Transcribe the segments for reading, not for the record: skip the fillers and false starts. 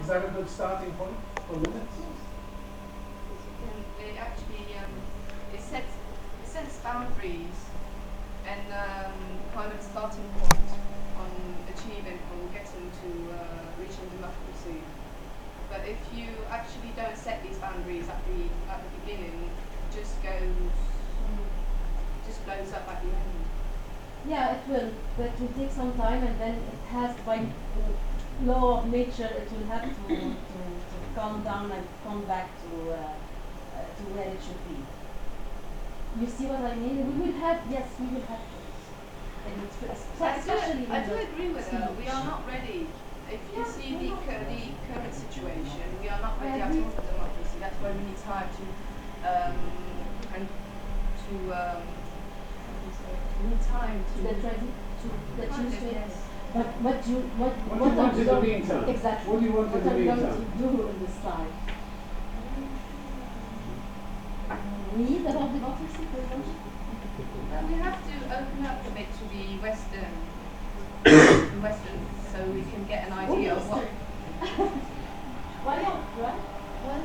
Is that a good starting point for limits? It actually it sets boundaries and kind of starting point on achieving or getting to reaching democracy. But if you actually don't set these boundaries at the beginning, it just blows up at the end. Yeah, it will, but it will take some time, and then it has, by law of nature, it will have to calm down and come back to where it should be. You see what I mean? We will have, yes, we will have especially I do agree with her. We are not ready. If you see the current situation, we are not ready at all for democracy. That's why we need time to we need time to get ready to get used to it. Yes. But what do you want in the meantime? Exactly. What do you want in the What are we going meantime? to do in this time? Read about democracy, for example? We have to open up a bit to the Western, so we can get an idea of what. Why not, right? Well,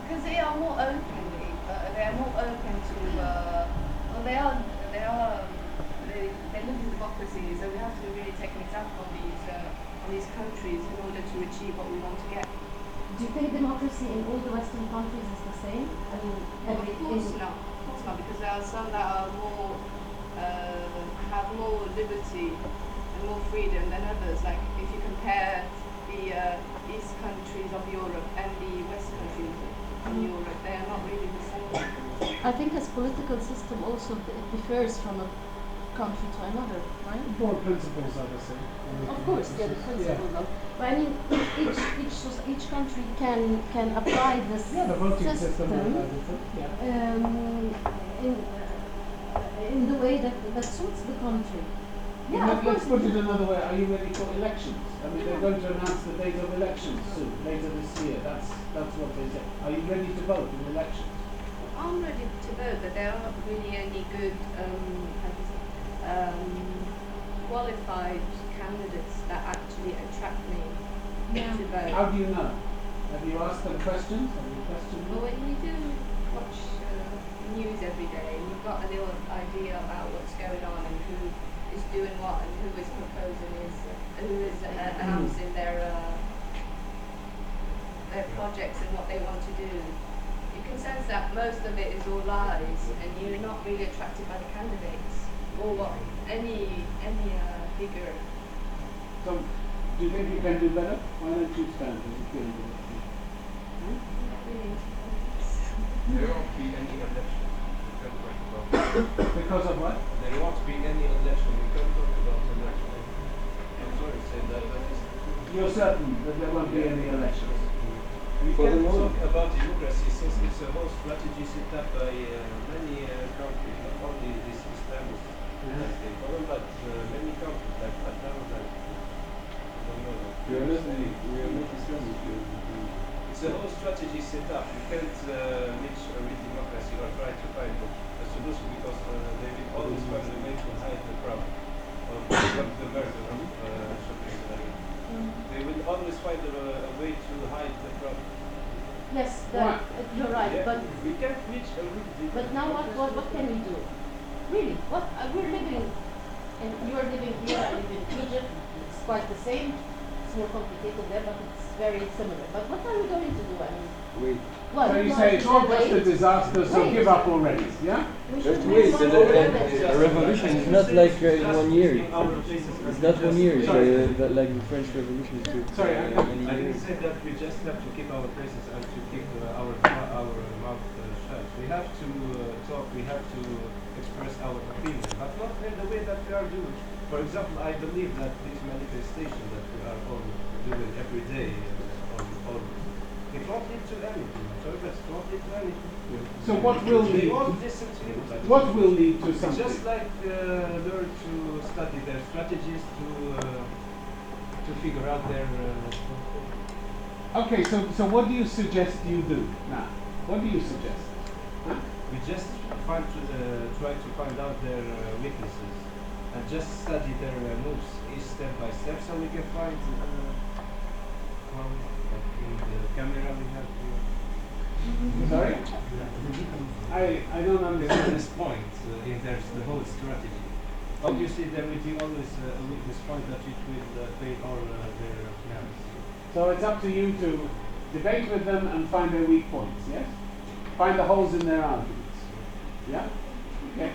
because they are more open. They are more open to. Well, they live in democracy, so we have to really take an example on these countries in order to achieve what we want to get. Do you think democracy in all the Western countries is the same? I mean, Of course not. Of course not, because there are some that are more have more liberty and more freedom than others. Like if you compare the East countries of Europe and the West countries of Europe, they are not really the same. I think this political system also differs from a country to another, right? Broad principles are the same. Of course, they're the principles of. But I mean, each country can apply this The voting system system are different. Yeah. in the way that suits the country. Yeah, of Let's course. put it another way. Are you ready for elections? I mean, they're going to announce the date of elections soon, later this year. That's what they say. Are you ready to vote in elections? I'm ready to vote, but there are not really any good qualified candidates that actually attract me to vote. How do you know? Have you asked them questions? Have you questioned Well, them? when you do watch news every day, you've got a little idea about what's going on and who is doing what and who is proposing who is announcing their projects and what they want to do. You can sense that most of it is all lies, and you're not really attracted by the candidates or what any figure. So, do you think you can do better? Why don't you stand? Does it feel good? Not really. There won't be any election. We can't talk about Because of what? There won't be any election. We can't talk about election. I'm sorry to say that, but You're certain that there won't be any elections? we For the can't moment. talk about democracy since it's a whole strategy set up by many countries, not only this Islamist state, but many countries like Qatar, like I don't know. We are not Islamic. It's a whole strategy set up. You can't reach a real democracy or try to find a solution because they will always find a way to hide the crowd or stop the murder of They will always find a way to hide the crowd. Yes, Why? you're right. Yeah, But we can't reach a real democracy. but now what can we do? Really, what we're living, and you are living here. I live in Egypt. It's quite the same. It's more complicated there, but it's very similar. But what are we going to do? I mean, Wait. well, So you no, say it's all just a wait. disaster, so Wait. give up already, yeah? We Just should wait. make A revolution is not like in 1 year. It's not 1 year. Like the French Revolution is took Sorry, I many didn't years. say that we just have to keep our places and to keep our mouth shut. We have to talk, we have to express our opinion, but not in the way that we are doing. For example, I believe that this manifestation that we are all doing every day, it won't lead to anything. So it won't lead to anything. So what will They lead won't to, listen to you. what will lead to It's something? just like learn to study their strategies to figure out their. Okay, so what do you suggest you do now? What do you suggest? Huh? We just try to find out their weaknesses and just study their moves each step by step, so we can find how I don't This understand. is point in the whole strategy. Obviously, there will be always a weakness point that it will fail all their plans. So it's up to you to debate with them and find their weak points, yes? Find the holes in their arguments. Yeah? Okay.